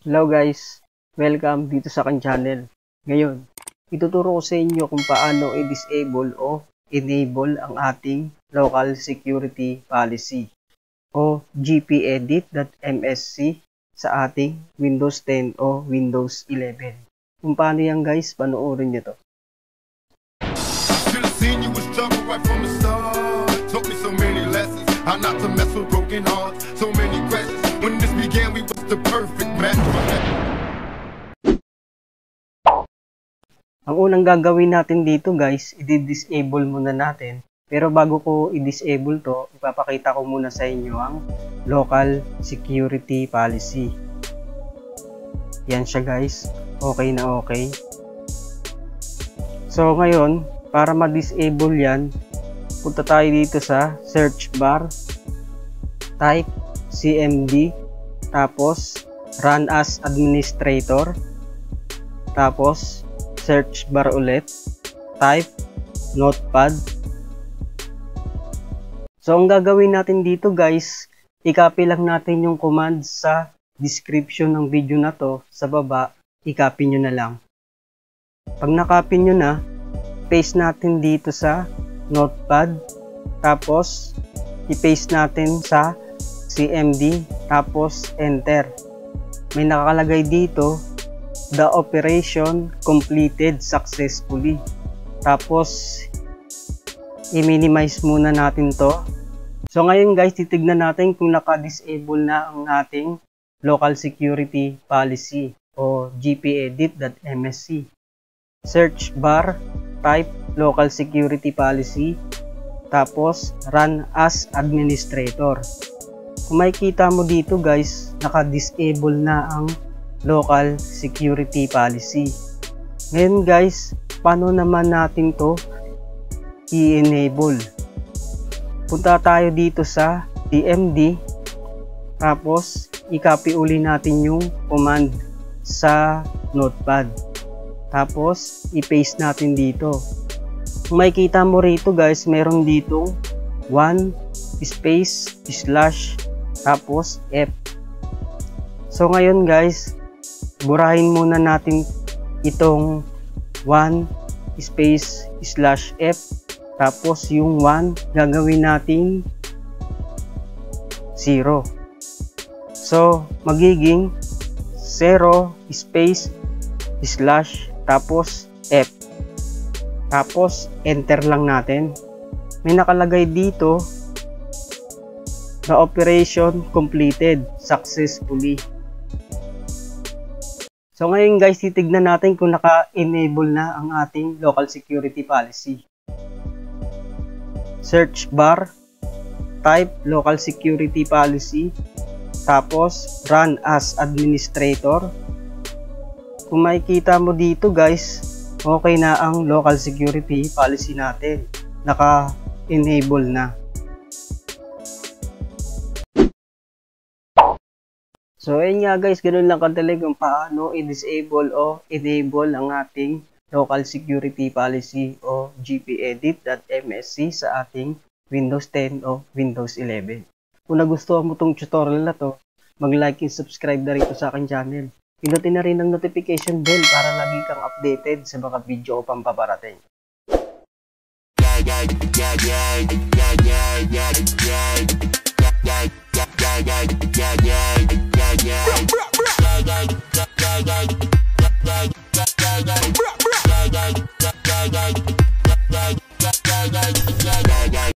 Hello guys, welcome dito sa aking channel. Ngayon, ituturo ko sa inyo kung paano i-disable o enable ang ating local security policy o gpedit.msc sa ating Windows 10 o Windows 11. Kung paano yan guys, panoorin nyo to. When this began, we was the perfect match. Ang unang gagawin natin dito guys, i-disable muna natin. Pero bago ko i-disable to, ipapakita ko muna sa inyo ang local security policy. Yan siya guys. Okay na okay. So ngayon, para ma-disable yan, punta tayo dito sa search bar. Type CMD, tapos run as administrator, tapos search bar ulit, type notepad. So ang gagawin natin dito guys, i-copy lang natin yung command sa description ng video na to sa baba, i-copy nyo na lang. Pag na-copy nyo na, paste natin dito sa notepad, tapos i-paste natin sa CMD, tapos enter. May nakalagay dito, the operation completed successfully. Tapos i-minimize muna natin to. So ngayon guys, titignan natin kung naka-disable na ang ating local security policy o gpedit.msc. Search bar, type local security policy, tapos run as administrator. Kung makikita mo dito guys, naka-disable na ang local security policy. Ngayon guys, paano naman natin to i-enable? Punta tayo dito sa CMD, tapos i-copy uli natin yung command sa notepad, tapos i-paste natin dito. Kung makikita mo rito guys, meron ditong 1 space slash tapos F. So ngayon guys, burahin muna natin itong 1 space slash F, tapos yung 1 gagawin natin 0. So magiging 0 space slash tapos F, tapos enter lang natin. May nakalagay dito, the operation completed successfully. So ngayon guys, titignan natin kung naka-enable na ang ating local security policy. Search bar, type local security policy, tapos run as administrator. Kung makikita mo dito guys, okay na ang local security policy natin. Naka-enable na. So ayun nga guys, ganoon lang kadali kung paano i-disable o enable ang ating local security policy o gpedit.msc sa ating Windows 10 o Windows 11. Kung nagustuhan mo itong tutorial na to, mag-like and subscribe na rito sa aking channel. Pinutin na rin ang notification bell para lagi kang updated sa mga video o pampaparating. Yeah.